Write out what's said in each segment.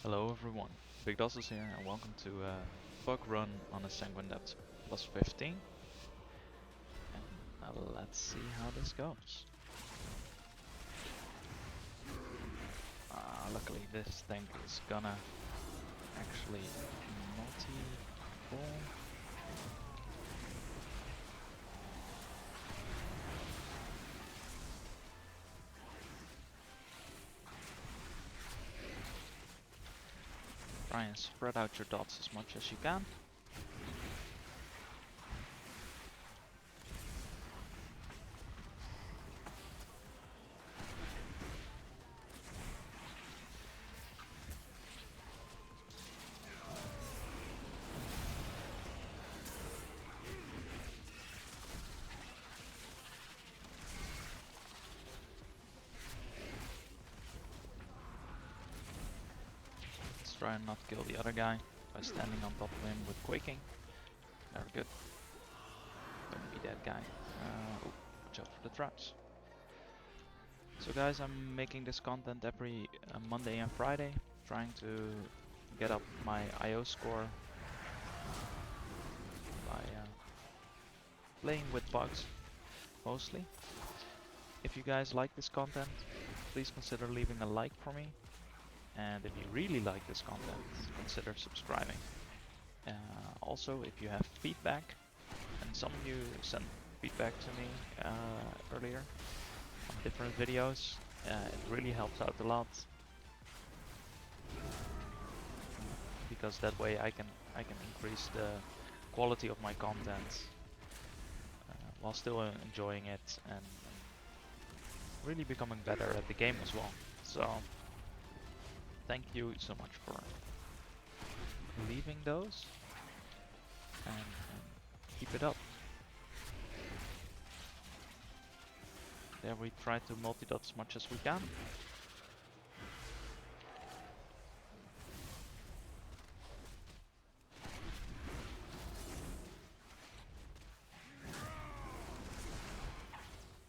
Hello everyone, Big Dosses here and welcome to a bug run on a Sanguine depth plus 15. And now let's see how this goes. Luckily this thing is gonna actually multi-pull. Try and spread out your dots as much as you can. Let's try and not kill the other guy by standing on top of him with quaking. Very good. Don't be that guy. Oh, watch out for the traps. So guys, I'm making this content every Monday and Friday, trying to get up my IO score by playing with bugs, mostly. If you guys like this content, please consider leaving a like for me. And if you really like this content, consider subscribing. Also, if you have feedback, and some of you sent feedback to me earlier on different videos, it really helps out a lot. Because that way I can increase the quality of my content while still enjoying it and really becoming better at the game as well. So thank you so much for leaving those and keep it up. There we try to multi-dot as much as we can.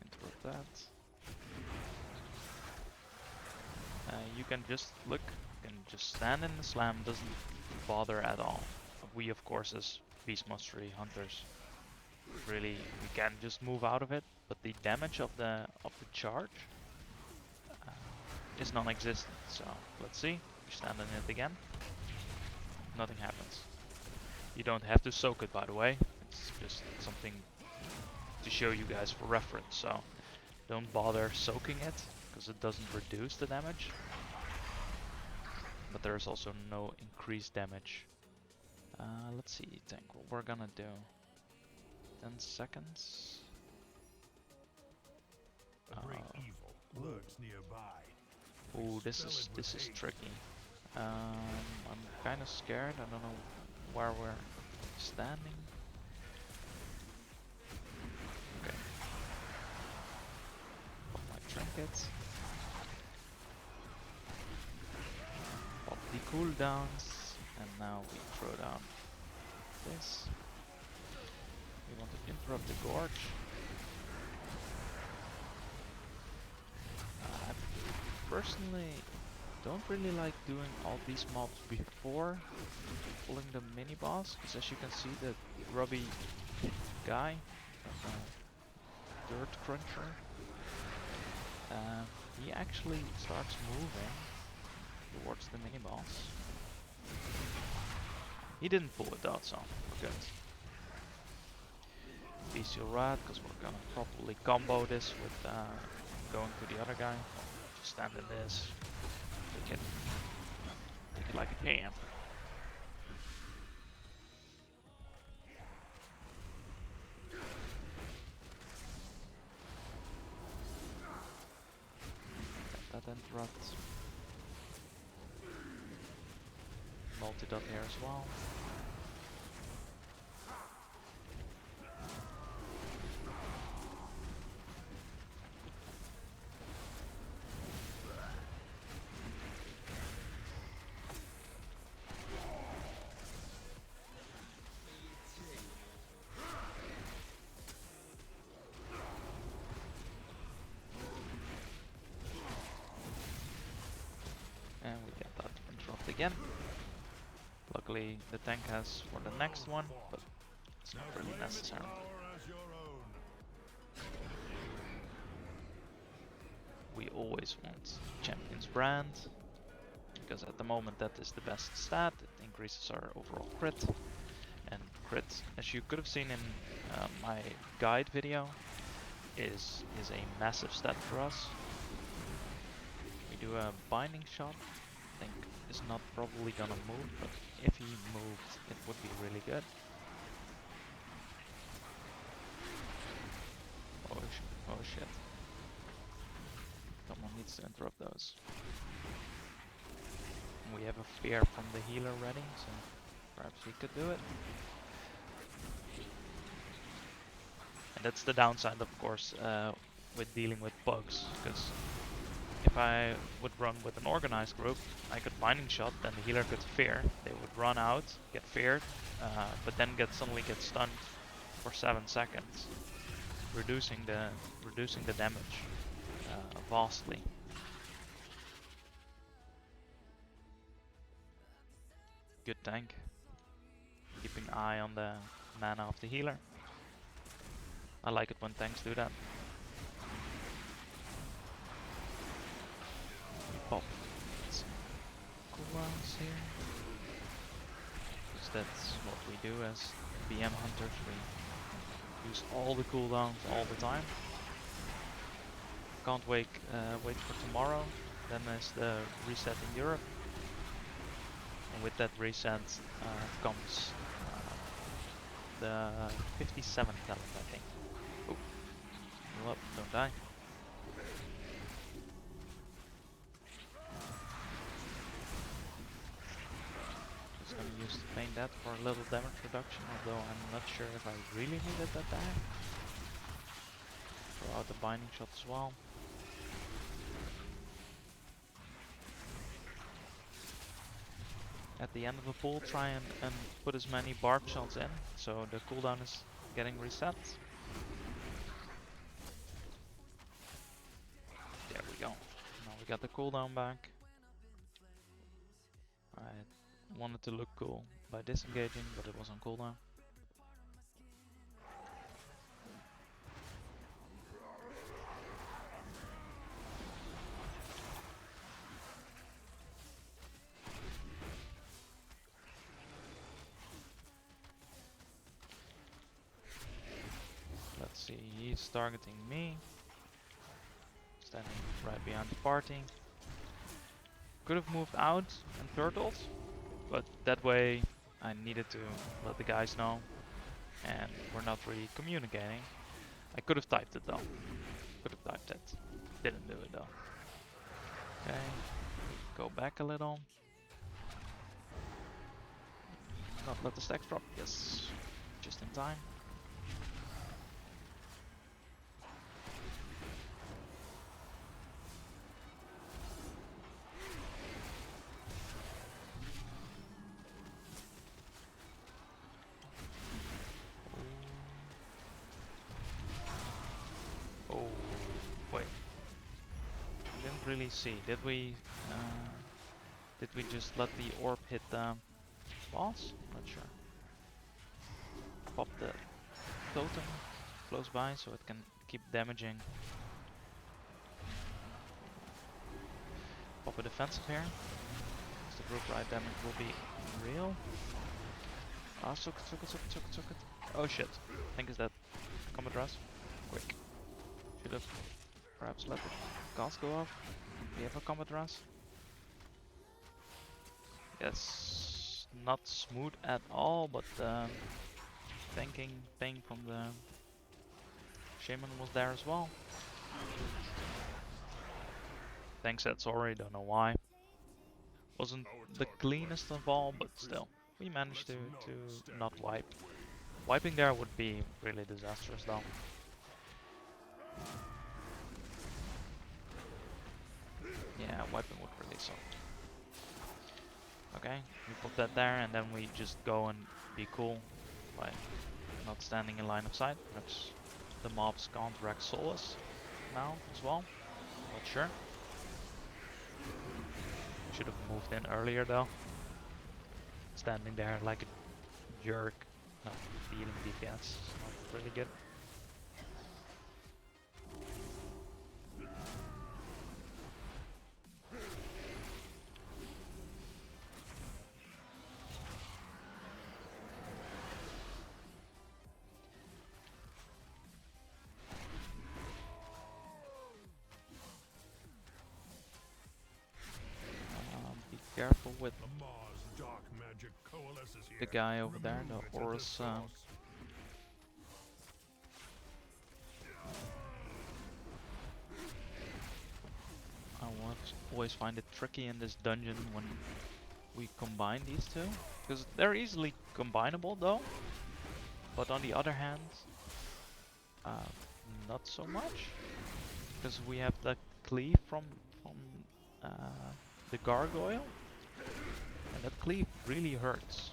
Interrupt that. You can just look, you can just stand in the slam, doesn't bother at all. We of course as Beast Mastery hunters, really we can just move out of it, but the damage of the charge is non-existent. So let's see, we stand in it again, nothing happens. You don't have to soak it, by the way, it's just something to show you guys for reference. So don't bother soaking it, because it doesn't reduce the damage, but there's also no increased damage. Let's see, think what we're gonna do. 10 seconds. Lurks nearby. Ooh, this is tricky. I'm kind of scared. I don't know where we're standing. Okay. Pop my trinkets. Pop the cooldowns, and now we throw down this. We want to interrupt the gorge. I personally don't really like doing all these mobs before pulling the mini boss, because as you can see, the grubby guy, dirt cruncher, he actually starts moving towards the mini boss. He didn't pull it out, so we're good. Bestial Rat, because we're gonna probably combo this with going to the other guy. Just stand in this, take it like a champ. That interrupt. Multi-dot here as well. And we get that interrupt again. Luckily the tank has for the next one, but it's not really necessary. We always want Champion's Brand, because at the moment that is the best stat. It increases our overall crit. And crit, as you could have seen in my guide video, is a massive stat for us. We do a binding shot. I think is not probably gonna move, but if he moved, it would be really good. Oh shit. Someone needs to interrupt those. We have a fear from the healer ready, so perhaps he could do it. And that's the downside, of course, with dealing with bugs, because if I would run with an organized group, I could binding shot, then the healer could fear. They would run out, get feared, but then suddenly get stunned for 7 seconds, reducing the damage vastly. Good tank. Keeping an eye on the mana of the healer. I like it when tanks do that. We pop some cooldowns here, because that's what we do as BM hunters. We use all the cooldowns all the time. Can't wait for tomorrow. Then there's the reset in Europe, and with that reset comes the 57 talent, I think. Oh, heal up, don't die. Just gonna use to paint that for a little damage reduction, although I'm not sure if I really needed that there. Throw out the binding shot as well. At the end of the pool, try and put as many barb shots in, so the cooldown is getting reset. There we go. Now we got the cooldown back. I wanted to look cool by disengaging, but it was on cooldown. Let's see, he's targeting me. Standing right behind the party. Could have moved out and turtled, but that way I needed to let the guys know, and we're not really communicating. I could have typed it though. Could have typed it. Didn't do it though. Okay, go back a little. Not let the stacks drop. Yes, just in time. Oh, wait. I didn't really see. Did we just let the orb hit the boss? Not sure. Pop the totem close by so it can keep damaging. Pop a defensive here. The group ride damage will be real. Ah, suck it. Oh shit. I think it's that combat rush. Quick. Should have perhaps let the gas go off. We have a combat rush. Yes, not smooth at all, but tanking thing from the shaman was there as well. Thanks, that's sorry, don't know why. Wasn't the cleanest of all, but still, we managed to not wipe. Wiping there would be really disastrous though. Yeah, wiping would really suck. Okay, we put that there and then we just go and be cool by not standing in line of sight. Perhaps the mobs can't wreck Solus now as well. Not sure. Should have moved in earlier though. standing there like a jerk, not dealing DPS. It's not really good. Be careful with the guy over there, the Horus. I always find it tricky in this dungeon when we combine these two, because they're easily combinable though, but on the other hand, not so much, because we have the cleave from uh, the gargoyle, and that cleave really hurts.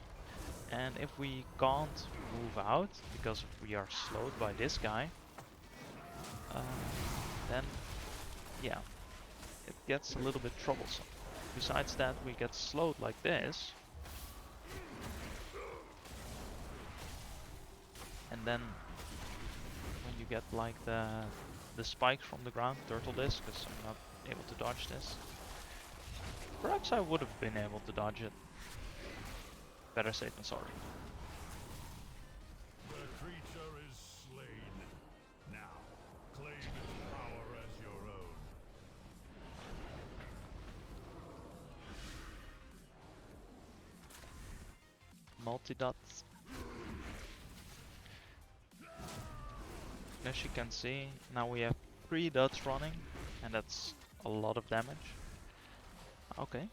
And if we can't move out because we are slowed by this guy, then yeah, it gets a little bit troublesome. Besides that, we get slowed like this, and then when you get like the spikes from the ground, turtle disc, because I'm not able to dodge this. Perhaps I would have been able to dodge it. Better safe than sorry. The creature is slain. Now, claim its power as your own. Multi-dots. As you can see, now we have 3 dots running, and that's a lot of damage. Okay.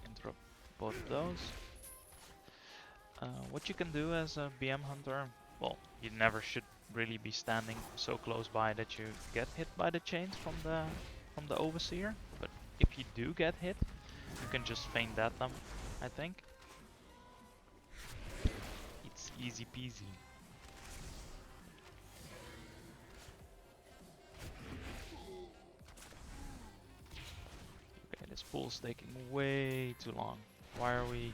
Interrupt both of those. What you can do as a BM hunter, well, you never should really be standing so close by that you get hit by the chains from the overseer, but if you do get hit, you can just feign that them, I think. It's easy peasy. Okay, this pool's taking way too long. Why are we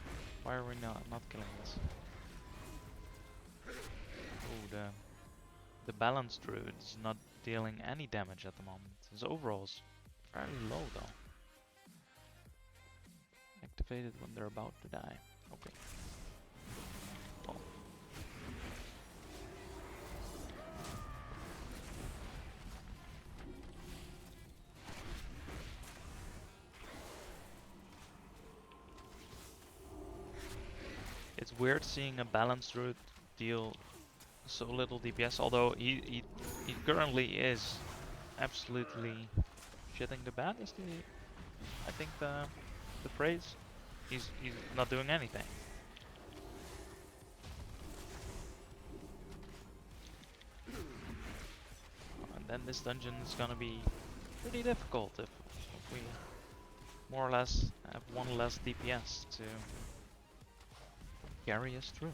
not killing this? Oh, the balance druid is not dealing any damage at the moment. His overall is fairly low though. Activated when they're about to die. Okay. Well. It's weird seeing a balanced druid deal so little DPS, although he currently is absolutely shitting the bed, is I think the phrase. He's not doing anything. And then this dungeon is gonna be pretty difficult if we more or less have one less DPS to carry us through.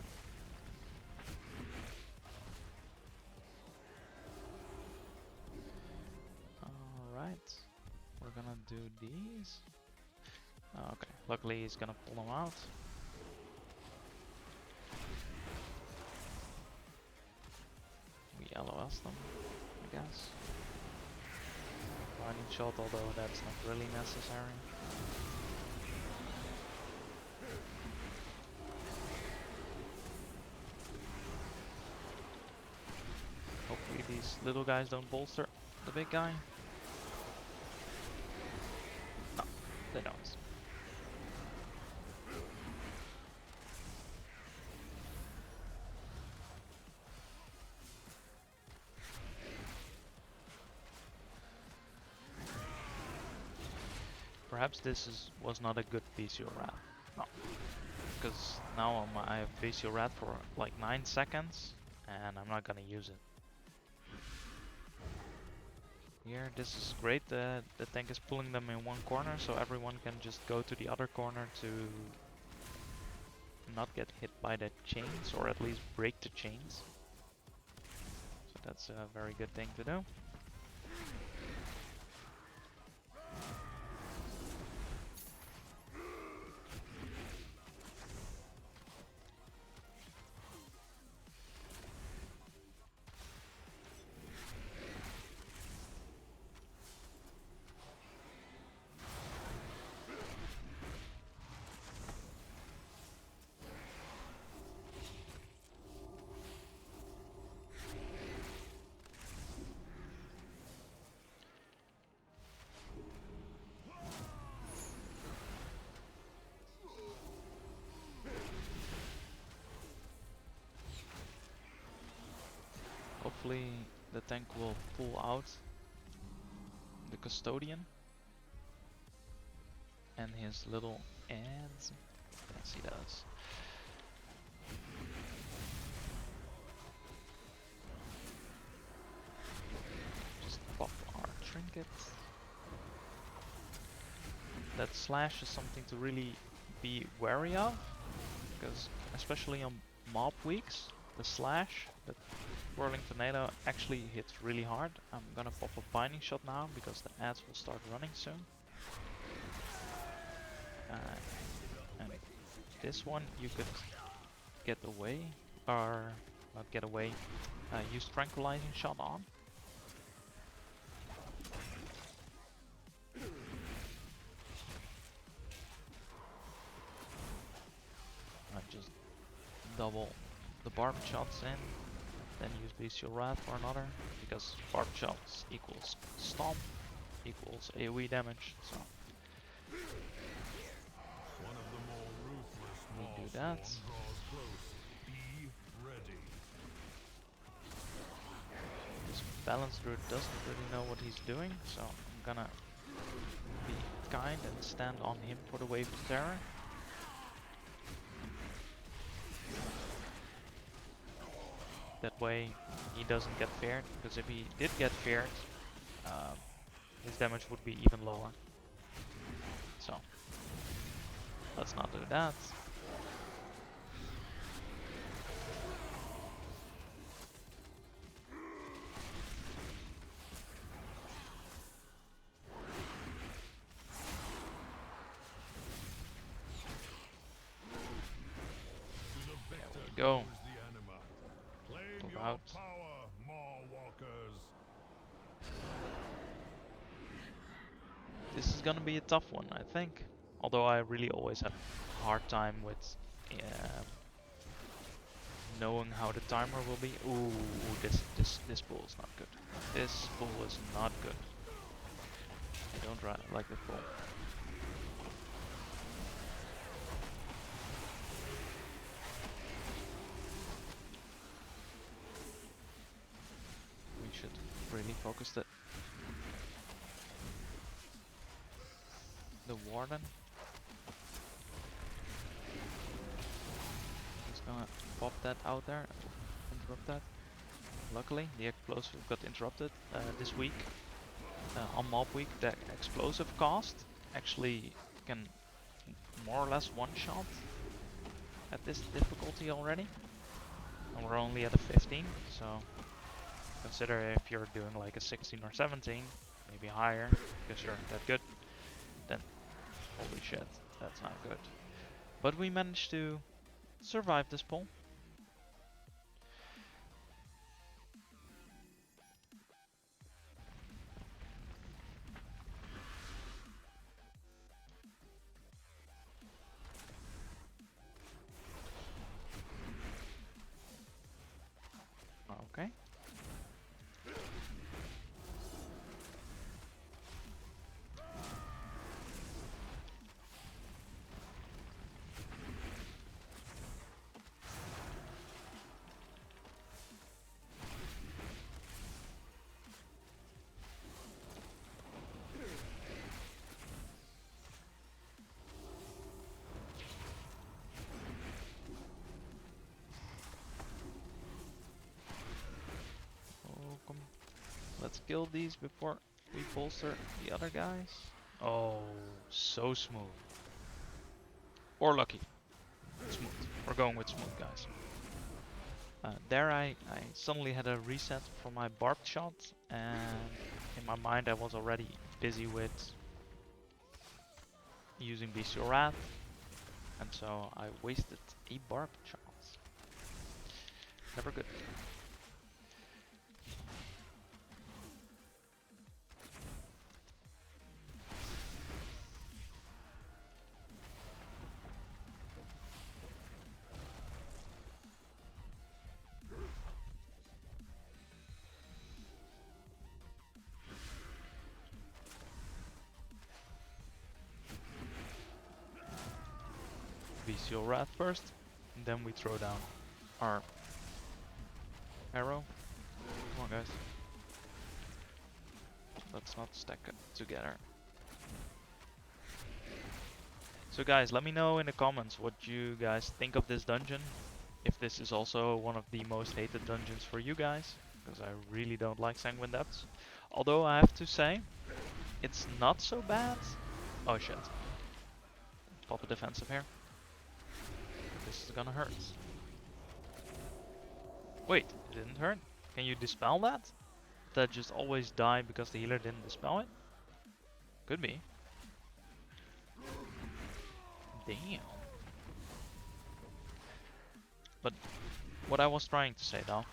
Alright, we're gonna do these. Okay, luckily he's gonna pull them out. We LOS them, I guess. Lightning shot, although that's not really necessary. Hopefully these little guys don't bolster the big guy. No, they don't. Perhaps this was not a good VCO rat. No. Because now I have VCO rat for like 9 seconds and I'm not gonna use it. Here, this is great. The tank is pulling them in one corner, so everyone can just go to the other corner to not get hit by the chains, or at least break the chains. So That's a very good thing to do. Hopefully the tank will pull out the custodian and his little ads. Yes, he does. Just pop our trinket. That slash is something to really be wary of, because especially on mob weeks, the slash, the whirling tornado, actually hits really hard. I'm gonna pop a binding shot now because the ads will start running soon. And this one you could get away, or not get away, use tranquilizing shot on. Just double the barbed shots in, then use Bestial Wrath for another, because barbed shots equals stomp equals AoE damage, so One of the more ruthless we do that. draws close. Be ready. This Balance Druid doesn't really know what he's doing, so I'm gonna be kind and stand on him for the wave of terror. That way he doesn't get feared, because if he did get feared, his damage would be even lower. So let's not do that. There we go. Move out. Power, Maw Walkers. This is gonna be a tough one, I think. Although I really always have a hard time with knowing how the timer will be. Ooh, this pull is not good. This pull is not good. I don't like the pull. We should really focus the warden. He's gonna pop that out there, interrupt that. Luckily, the explosive got interrupted this week. On mob week, the explosive cost actually can more or less one-shot at this difficulty already. And we're only at a 15, so consider if you're doing like a 16 or 17, maybe higher, because you're that good, then holy shit, that's not good. But we managed to survive this pull. Okay. Oh, come. Let's kill these before we bolster the other guys. Oh, so smooth. Or lucky. Smooth. We're going with smooth, guys. There I suddenly had a reset for my barbed shot, and in my mind I was already busy with using Bestial Wrath, and so I wasted a barbed shot. Never good. Bestial Wrath first, and then we throw down our arrow. Come on, guys. Let's not stack it together. So guys, let me know in the comments what you guys think of this dungeon. If this is also one of the most hated dungeons for you guys, because I really don't like Sanguine Depths. Although I have to say, it's not so bad. Oh shit. Pop a defensive here. This is gonna hurt. Wait, it didn't hurt? Can you dispel that? That just always die because the healer didn't dispel it? Could be. Damn. But what I was trying to say though,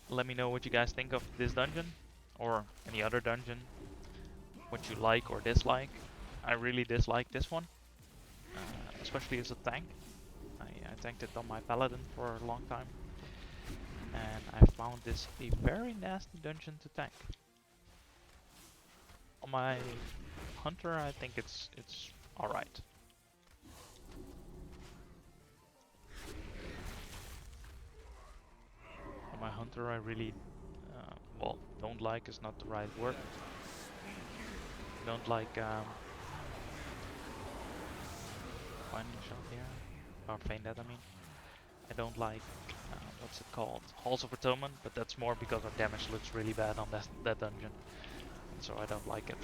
let me know what you guys think of this dungeon or any other dungeon, what you like or dislike. I really dislike this one, especially as a tank. I tanked it on my paladin for a long time, and I found this a very nasty dungeon to tank. On my hunter, I think it's alright. On my hunter, I really, well, don't like is not the right word. Don't like finding shot here, or feign that I mean. I don't like, what's it called, Halls of Atonement, but that's more because our damage looks really bad on that dungeon, and so I don't like it.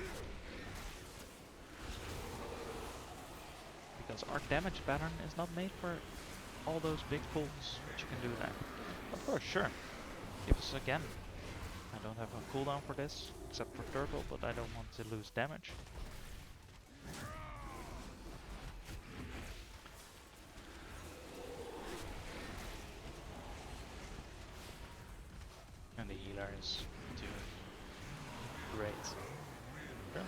Because our damage pattern is not made for all those big pulls which you can do there. Of course, sure. Give us again. I don't have a cooldown for this, except for Turtle, but I don't want to lose damage. And the healer is doing great. Sure.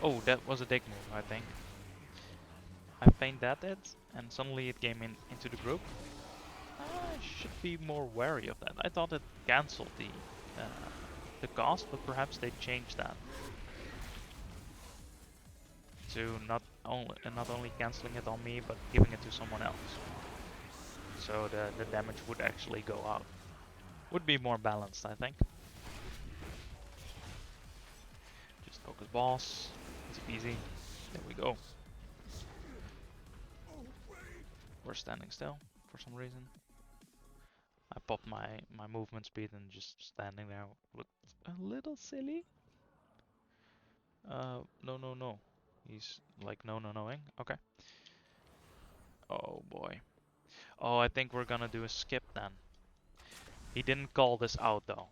Oh, that was a dig move, I think. I feigned that it, and suddenly it came into the group. I should be more wary of that. I thought it cancelled the cost, but perhaps they changed that to not only cancelling it on me, but giving it to someone else. So the damage would actually go out. Would be more balanced, I think. Just focus boss. Easy peasy. There we go. We're standing still for some reason. I popped my movement speed and just standing there looked a little silly. No. He's like no-ing. Okay. Oh boy. Oh, I think we're gonna do a skip then. He didn't call this out though.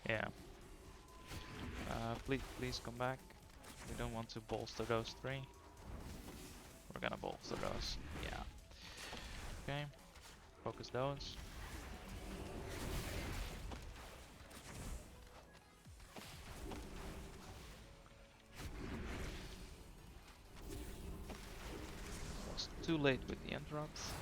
Yeah. Please come back. We don't want to bolster those three. We're gonna bolster those. Yeah. Okay. Focus those. Was too late with the interrupts.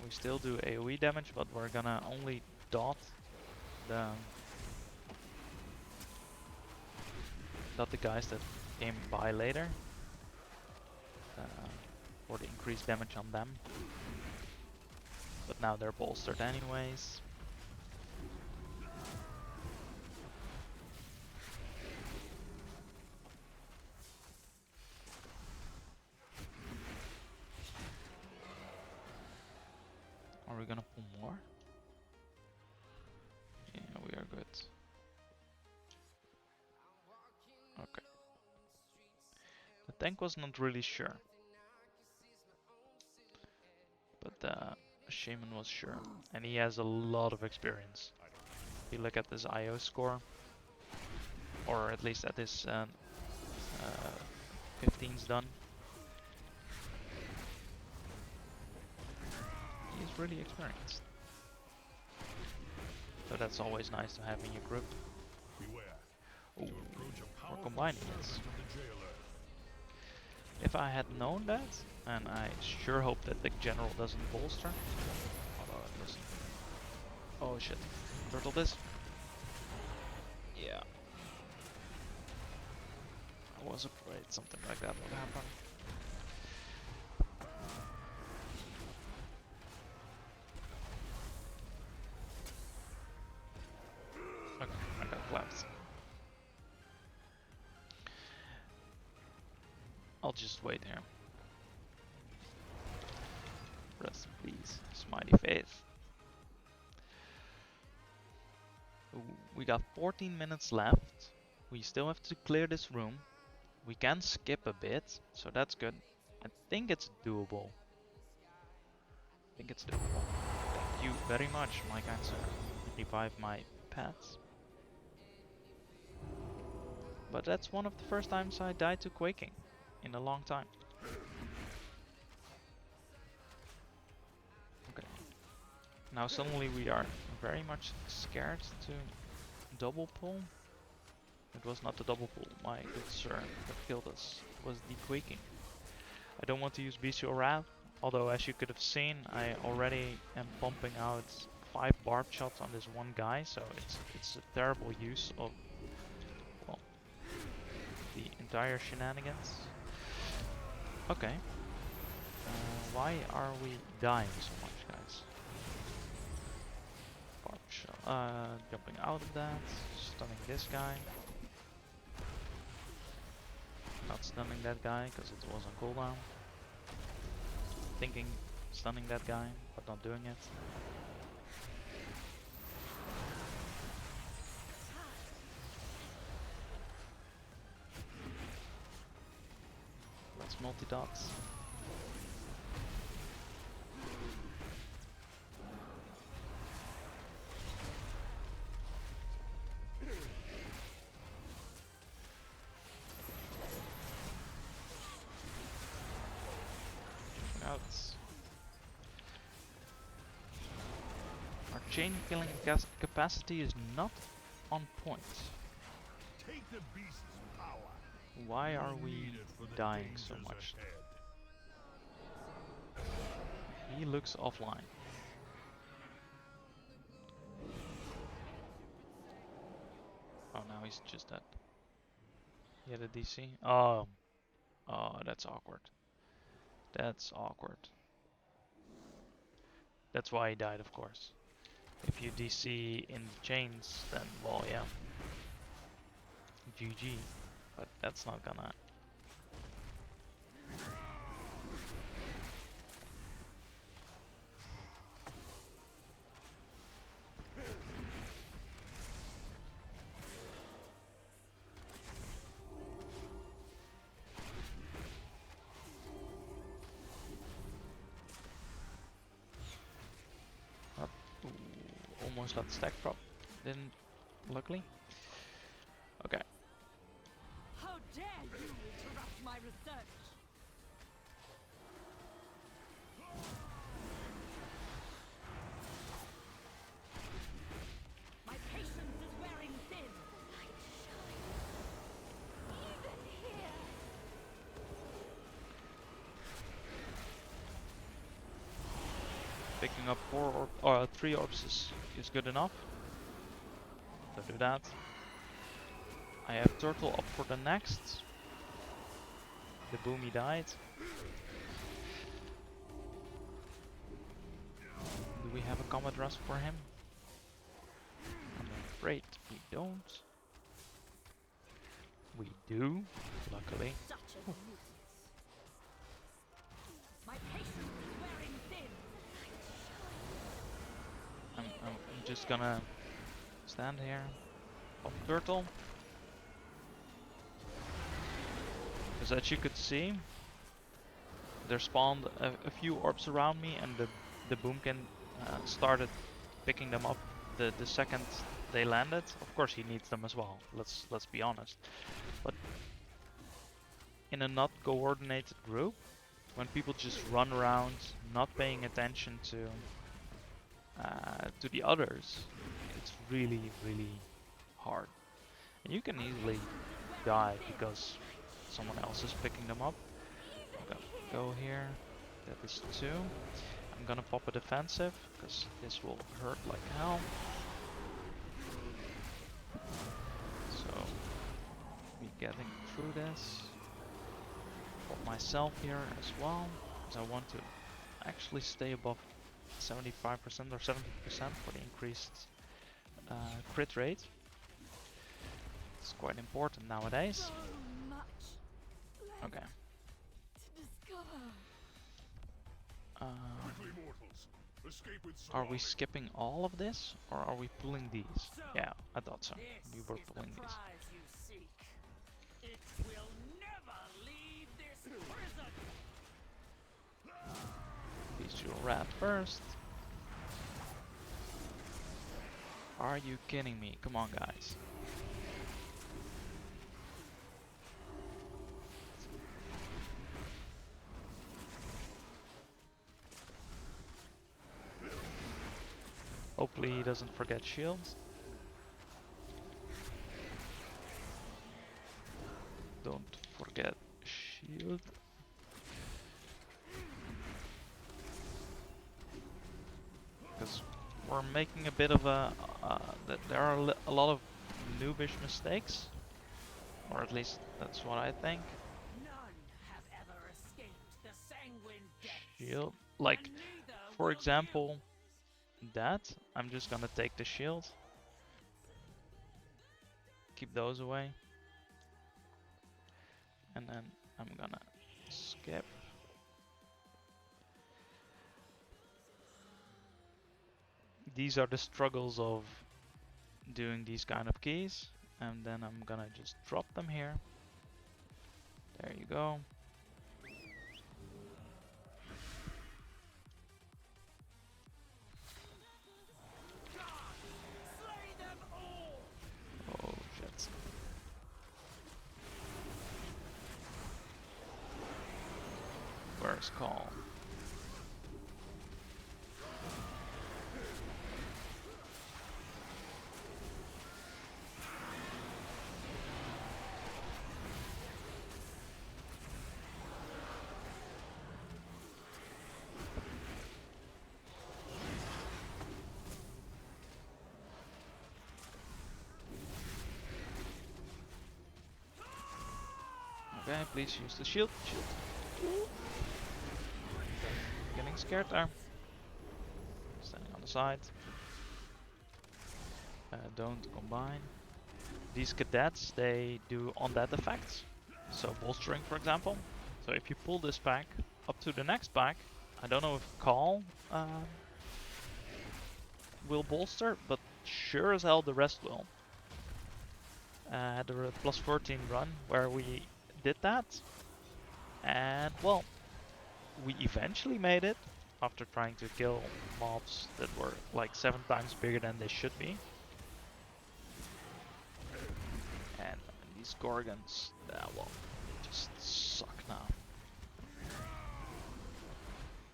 We still do AoE damage, but we're gonna only dot the guys that came by later for the increased damage on them. But now they're bolstered anyways. Are we gonna pull more? Yeah, we are good. Okay. The tank was not really sure, but the shaman was sure, and he has a lot of experience. If you look at this IO score, or at least at this 15's done, he's really experienced. So that's always nice to have in your group. Ooh, we're combining this. If I had known that, and I sure hope that the general doesn't bolster. Although, listen. Oh shit. Turtle this? Yeah. I was afraid something like that would happen. Okay, I got clapped. I'll just wait here. Rest in peace, Smiley Faith. Ooh, we got 14 minutes left. We still have to clear this room. We can skip a bit, so that's good. I think it's doable. I think it's doable. Thank you very much, my kind sir. Revive my pets. But that's one of the first times I died to quaking in a long time. Okay. Now suddenly we are very much scared to double pull. It was not the double pull, my good sir, that killed us. It was the quaking. I don't want to use Bestial Wrath, although as you could have seen, I already am pumping out 5 barb shots on this one guy, so it's a terrible use of, well, the entire shenanigans. Okay. Why are we dying so much, guys? Barb shot, jumping out of that, stunning this guy. Not stunning that guy, because it was on cooldown. Thinking stunning that guy, but not doing it. Let's multi-dots. Our chain killing capacity is not on point. Take the beast's power. Why are we dying so much? He looks offline. Oh, now he's just dead. He had a DC? Oh, that's awkward. That's awkward. That's why he died, of course. If you DC in the chains, then, well, yeah. GG. But that's not gonna... Almost got the stack prop. Didn't, luckily. Okay. How dare you interrupt my research? My patience is wearing thin. Light shines. Even here. Picking up 3 orbs is good enough. Don't do that. I have turtle up for the next. The boomy died. Do we have a combat rust for him? I'm afraid we don't. We do, luckily. Such a nuisance. My patience is wearing thin. I'm just gonna stand here, pop turtle. Because as you could see, there spawned a few orbs around me, and the boomkin started picking them up the second they landed. Of course, he needs them as well. Let's be honest. But in a not coordinated group, when people just run around, not paying attention to the others, it's really hard. And you can easily die because someone else is picking them up. I'm gonna go here. That is 2. I'm gonna pop a defensive because this will hurt like hell. So be getting through this. Pop myself here as well, because I want to actually stay above 75% or 70% for the increased crit rate. It's quite important nowadays. So much left Okay. to discover. Quickly, mortals. Escape with Are we salami. skipping all of this, or are we pulling these? Yeah, I thought so. We were This is pulling the these. prize you seek. It will never leave this prison. Bestial rat first. Are you kidding me? Come on, guys. Hopefully he doesn't forget shields. Don't forget shield. Because we're making a bit of there are a lot of noobish mistakes. Or at least that's what I think. None have ever escaped the sanguine depths. Shield. Like, And neither for will example, that. I'm just gonna take the shield. Keep those away. And then I'm gonna skip. These are the struggles of doing these kind of keys. And then I'm gonna just drop them here. There you go. slay them all. Oh shit. Where's Call? Okay, please use the shield. Shield. Getting scared there. Standing on the side. Don't combine. These cadets, they do on-that effects. So bolstering, for example. So if you pull this pack up to the next pack, I don't know if Call will bolster, but sure as hell the rest will. Had a plus 14 run where we did that, and well, we eventually made it after trying to kill mobs that were like 7 times bigger than they should be. And these Gorgons, well, just suck now.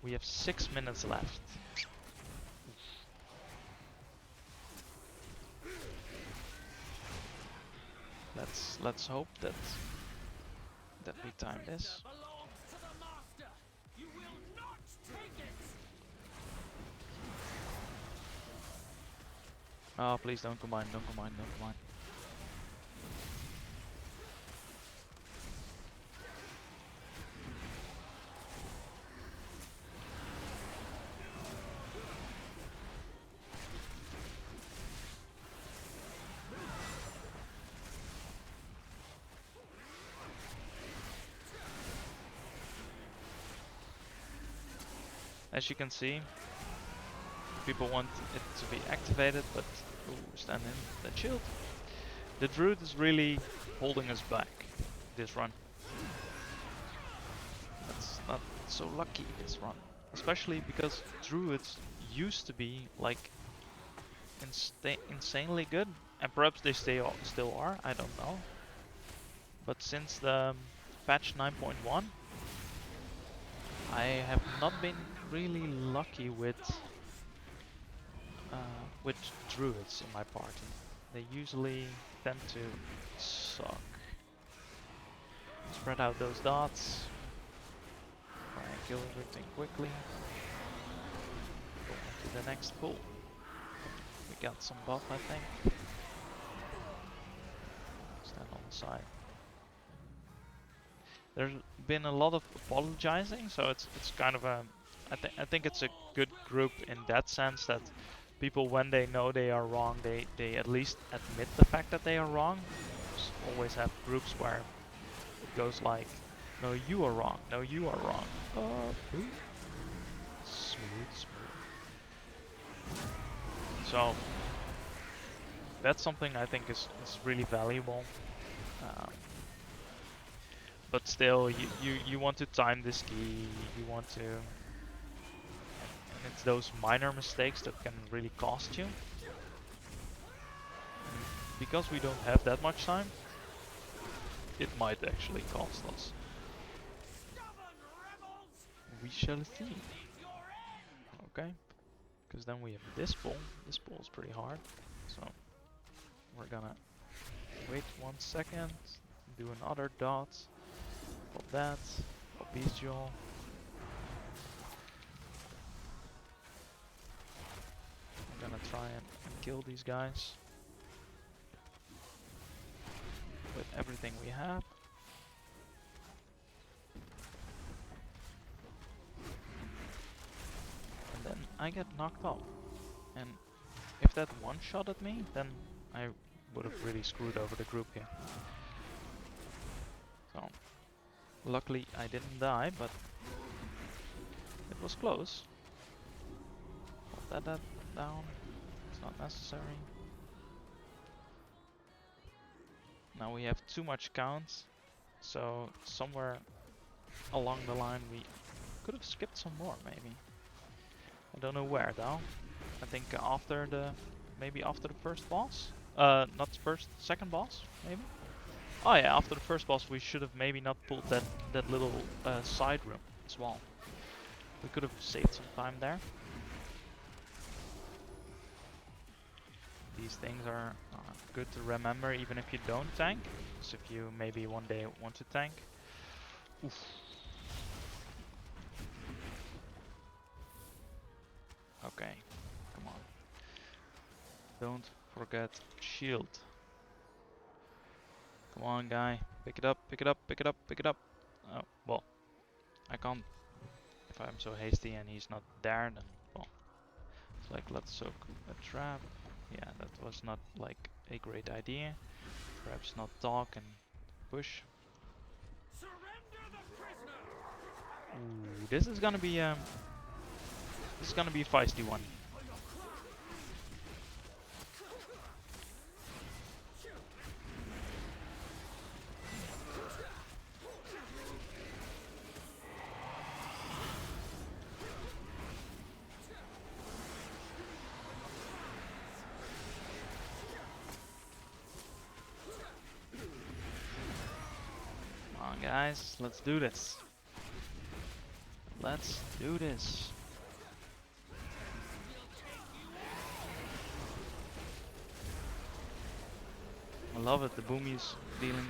We have 6 minutes left. Let's hope that we time this. Belongs to the master. You will not take it. Oh, please don't combine, don't combine, don't combine. As you can see, people want it to be activated, but ooh, stand in that shield. The druid is really holding us back this run. That's not so lucky this run, especially because druids used to be like insanely good, and perhaps they still are, I don't know. But since the patch 9.1, I have not been really lucky with druids in my party. They usually tend to suck. Spread out those dots. Try and kill everything quickly. Go on to the next pool. We got some buff, I think. Stand on the side. There's been a lot of apologizing, so it's kind of a. I think it's a good group in that sense that people, when they know they are wrong, they at least admit the fact that they are wrong. Just always have groups where it goes like, no, you are wrong. No, you are wrong. Smooth, smooth. So that's something I think is really valuable. But still, you want to time this key. You want to, and it's those minor mistakes that can really cost you. And because we don't have that much time, it might actually cost us. We shall see. Okay, because then we have this pull. This pull is pretty hard, so we're gonna wait 1 second, do another dot, pop that, pop bestial. I'm gonna try and kill these guys with everything we have. And then I get knocked off. And if that one-shotted me, then I would have really screwed over the group here. So, luckily I didn't die, but it was close. Pop that down. It's not necessary. Now we have too much count, so somewhere along the line we could have skipped some more, maybe. I don't know where though. I think maybe after the first boss? Not first, second boss, maybe? Oh yeah, after the first boss we should have maybe not pulled that little side room as well. We could have saved some time there. These things are good to remember even if you don't tank. So if you maybe one day want to tank. Oof. Okay, come on. Don't forget shield. Come on, guy. Pick it up, pick it up, pick it up, pick it up. Oh, well. I can't. If I'm so hasty and he's not there, then, well. It's like, let's soak a trap. Yeah, that was not like a great idea. Perhaps not talk and push. Ooh, this is gonna be a feisty one. Come on, guys, let's do this. Let's do this. I love it, the boomy's dealing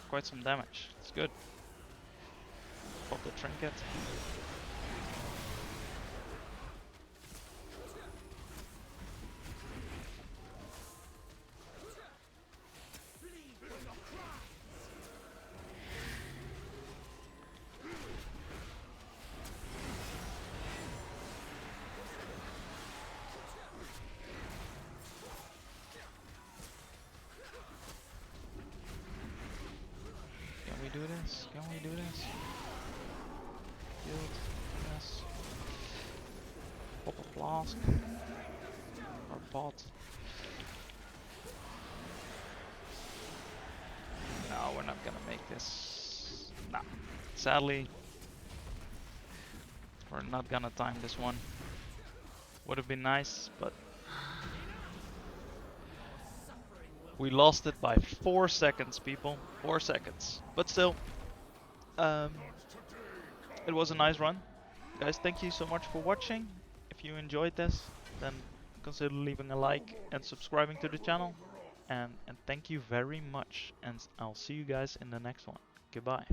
quite some damage. It's good. Pop the trinket. Can we do this? Can we do this? Build. boss. Or bot. No, we're not gonna make this. Nah. Sadly, we're not gonna time this one. Would have been nice, but we lost it by 4 seconds, people. 4 seconds. But still, it was a nice run. Guys, thank you so much for watching. If you enjoyed this, then consider leaving a like and subscribing to the channel. And thank you very much. And I'll see you guys in the next one. Goodbye.